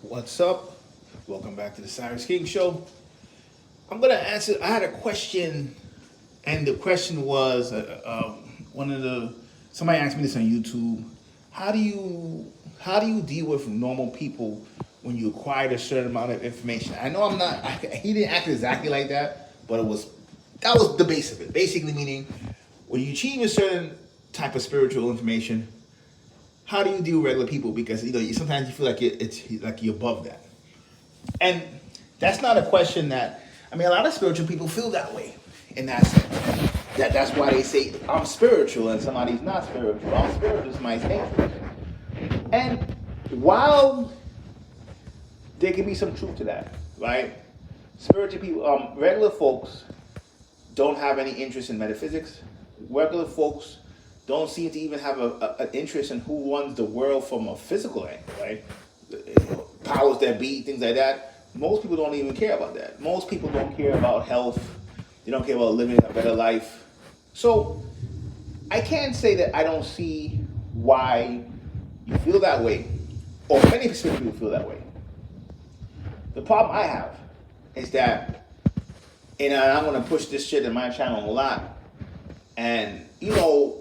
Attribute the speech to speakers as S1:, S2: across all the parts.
S1: What's up? Welcome back to the Siris King show. I'm gonna answer. I had a question, and the question was one of the somebody asked me this on YouTube. How do you how do you deal with normal people when you acquire a certain amount of information? I know I'm not. He didn't act exactly like that, but that was the base of it. Basically, meaning when you achieve a certain type of spiritual information, how do you deal with regular people? Because sometimes you feel like it's like you're above that. And that's not a question that a lot of spiritual people feel that way in that sense. That's why they say I'm spiritual and somebody's not spiritual. I'm spiritual, somebody's dangerous. And while there can be some truth to that, right? Spiritual people, regular folks don't have any interest in metaphysics. Regular folks don't seem to even have an interest in who runs the world from a physical angle, right? Powers that be, things like that. Most people don't even care about that. Most people don't care about health. They don't care about living a better life. So I can't say that I don't see why you feel that way, or many people feel that way. The problem I have is that, and I'm gonna push this shit in my channel a lot, and you know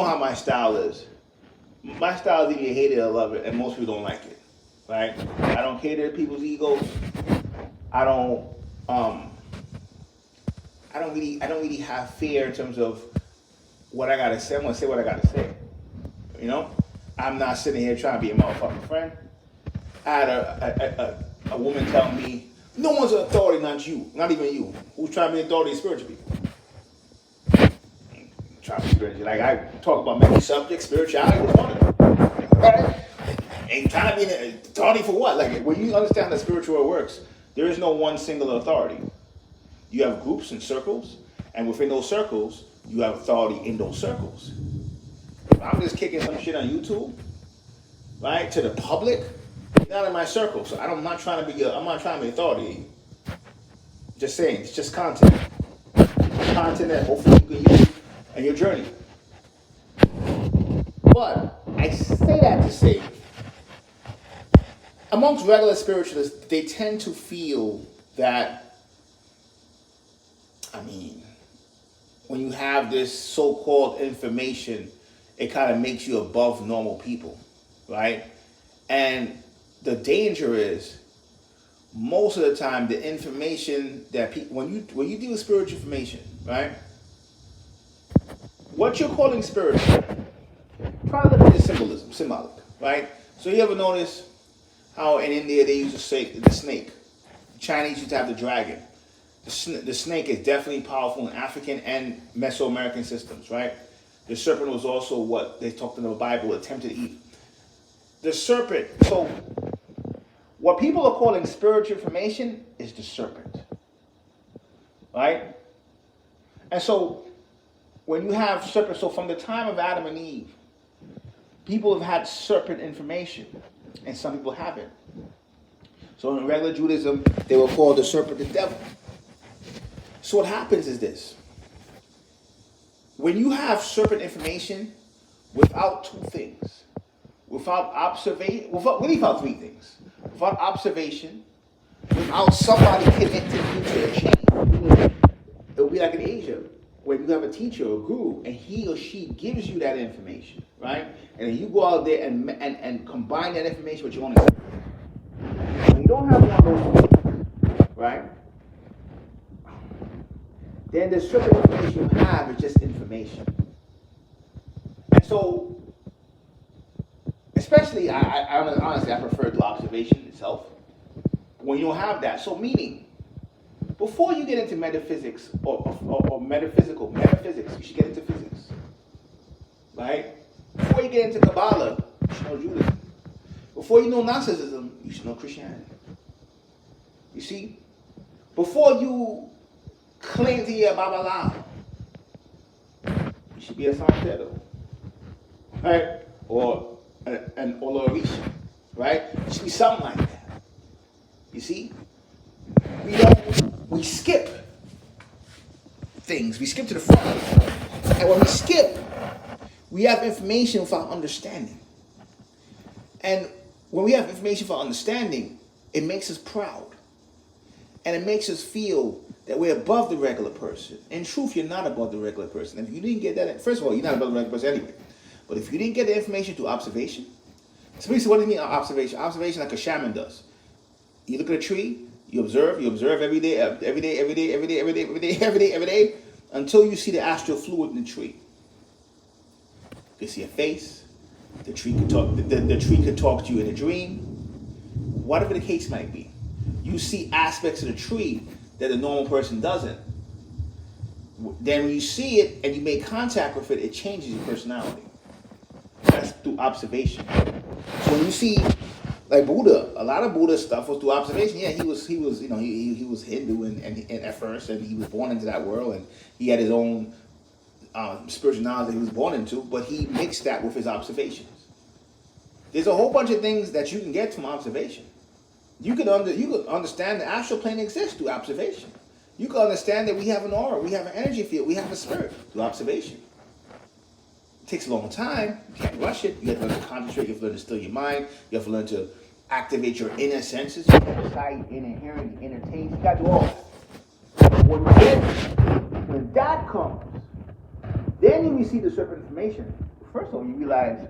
S1: how my style is. My style is either you hate it or love it, and most people don't like it. Right? I don't cater to people's egos. I don't really have fear in terms of what I gotta say. I'm gonna say what I gotta say. I'm not sitting here trying to be a motherfucking friend. I had a woman tell me, no one's an authority, not you, not even you. Who's trying to be authority is spiritual people. Trying to be spiritual. Like I talk about many subjects, spirituality is one of them. Right? And trying to be an authority for what? Like when you understand how the spiritual world works, there is no one single authority. You have groups and circles, and within those circles, you have authority in those circles. If I'm just kicking some shit on YouTube, right, to the public, you're not in my circle. So I'm not trying to be authority. Just saying, it's just content. Content that hopefully you can use in your journey. But I say that to say, amongst regular spiritualists, they tend to feel that, when you have this so-called information, it kind of makes you above normal people, right? And the danger is, most of the time, the information that people, when you deal with spiritual information, right? What you're calling spiritual, try to look at the symbolic, right? So you ever notice how in India they use the snake? The Chinese used to have the dragon. The snake is definitely powerful in African and Mesoamerican systems, right? The serpent was also what they talked in the Bible, attempted to eat. The serpent, so what people are calling spiritual information is the serpent, right? And so when you have serpent, so from the time of Adam and Eve, people have had serpent information, and some people haven't. So in regular Judaism, they will call the serpent the devil. So what happens is this. When you have serpent information without two things, without three things, without observation, without somebody connecting you to a chain, it will be like in Asia, when you have a teacher or a guru, and he or she gives you that information, right? And then you go out there and combine that information with your own experience. When you don't have one of those things, right? Then the certain information you have is just information. And so, especially, honestly, I prefer the observation itself. When you don't have that, so meaning, before you get into metaphysics or metaphysics, you should get into physics, right? Before you get into Kabbalah, you should know Judaism. Before you know Gnosticism, you should know Christianity. You see, before you claim to be a Babala, you should be a Santedo, right? Or an Olorisha, right? It should be something like that. You see, we skip things. We skip to the front, and when we skip, we have information without understanding. And when we have information for understanding, it makes us proud. And it makes us feel that we're above the regular person. In truth, you're not above the regular person. If you didn't get that, first of all, you're not above the regular person anyway. But if you didn't get the information through observation, so basically, what do you mean observation? Observation like a shaman does. You look at a tree, you observe every day, until you see the astral fluid in the tree. You can see a face. The tree could talk. The tree could talk to you in a dream. Whatever the case might be, you see aspects of the tree that the normal person doesn't. Then when you see it and you make contact with it, it changes your personality. That's through observation. So when you see, like Buddha, a lot of Buddha stuff was through observation. Yeah, he was Hindu and at first, and he was born into that world, and he had his own spiritual knowledge that he was born into, but he mixed that with his observations. There's a whole bunch of things that you can get from observation. You could understand the astral plane exists through observation. You can understand that we have an aura, we have an energy field, we have a spirit through observation. It takes a long time. You can't rush it. You have to learn to concentrate. You have to learn to still your mind. You have to learn to activate your inner senses. You have to sight, inner hearing, inner taste. You got to do all that. When that comes, then you receive the serpent information. First of all, you realize,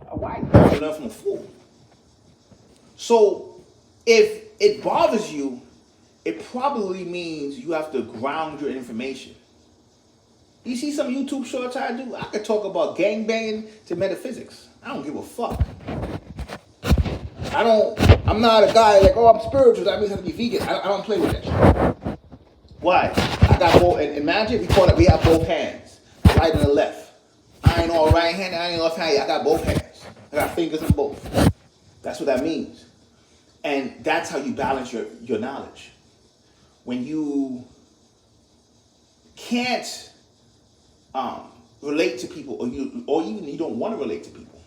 S1: why you learn from a fool. So if it bothers you, it probably means you have to ground your information. You see some YouTube shorts I do? I could talk about gangbanging to metaphysics. I don't give a fuck. I'm not a guy like, I'm spiritual, that means I have to be vegan. I don't play with that shit. Why? I got both, in magic, we have both hands. Right and the left. I ain't all right handed, I ain't left handed. I got both hands. I got fingers in both. That's what that means. And that's how you balance your knowledge. When you can't relate to people, or even you don't want to relate to people,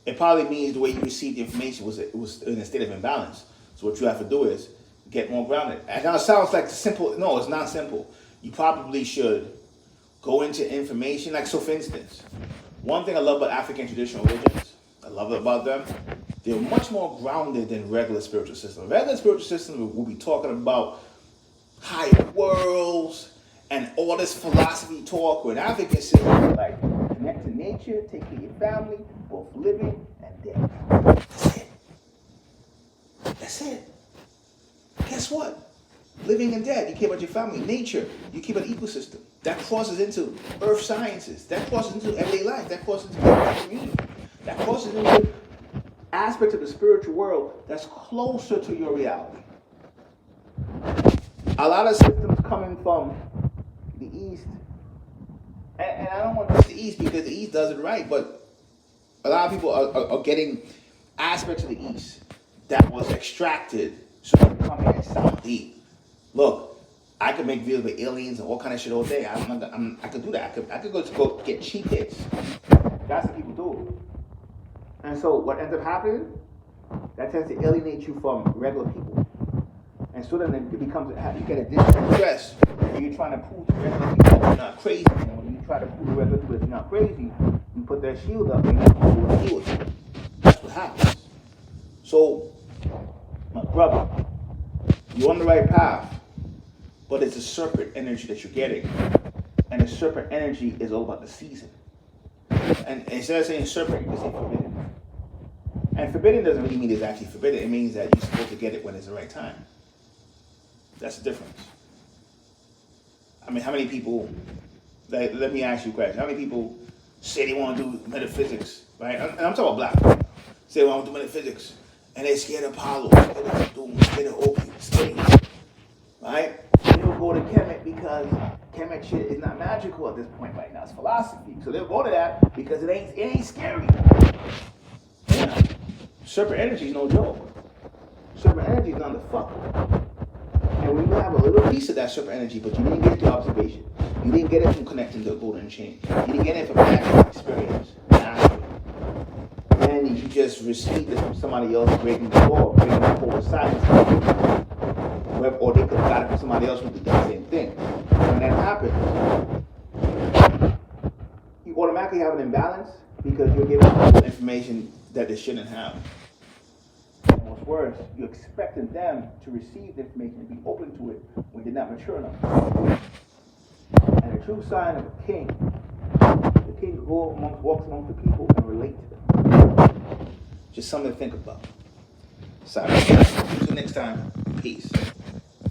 S1: it probably means the way you received the information was in a state of imbalance. So what you have to do is get more grounded. And now it sounds like simple. No, it's not simple. You probably should go into information. Like, so for instance, one thing I love about African traditional religions, I love about them, they're much more grounded than regular spiritual systems. Regular spiritual systems will be talking about higher worlds and all this philosophy talk, where Africans say, like, connect to nature, take care of your family, both living and dead. That's it. That's it. Guess what? Living and dead, you care about your family. Nature, you care about the ecosystem. That crosses into earth sciences. That crosses into everyday life. That crosses into community. That crosses into aspects of the spiritual world that's closer to your reality. A lot of systems coming from the East, and I don't want to push the East because the East does it right, but a lot of people are getting aspects of the East that was extracted so they can come in and sound deep. Look, I could make videos with aliens and all kind of shit all day. I could do that. I could go get cheap hits. That's what people do. And so what ends up happening, that tends to alienate you from regular people. And so then it becomes, you get a distress when you're trying to prove to regular people that you're not crazy. And when you try to prove to regular people that you're not crazy, you put that shield up and you will deal with it. That's what happens. So, my brother, you're on the right path, but it's a serpent energy that you're getting. And the serpent energy is all about the season. And instead of saying serpent, you can say forbidden. And forbidden doesn't really mean it's actually forbidden. It means that you're supposed to get it when it's the right time. That's the difference. I mean, how many people, let me ask you a question. How many people say they want to do metaphysics, right? And I'm talking about black people. Say they want to do metaphysics. And they're scared of Apollo, scared of Doom, scared of opium, space. Right? They don't go to Kemet because Kemet shit is not magical at this point right now. It's philosophy. So they'll go to that because it ain't scary. Yeah. Serpent energy is no joke. Serpent energy is not the fuck. And when you have a little piece of that serpent energy, but you didn't get it through observation, you didn't get it from connecting to the golden chain, you didn't get it from actual experience, and you just received it from somebody else breaking the law, breaking the whole science, or they could have got it from somebody else who did the same thing. When that happens, you automatically have an imbalance because you're giving people information that they shouldn't have. much worse, you're expecting them to receive the information and be open to it when they're not mature enough. And a true sign of a king, the king walks amongst the people and relate to them. Just something to think about. Sorry. Until next time, peace.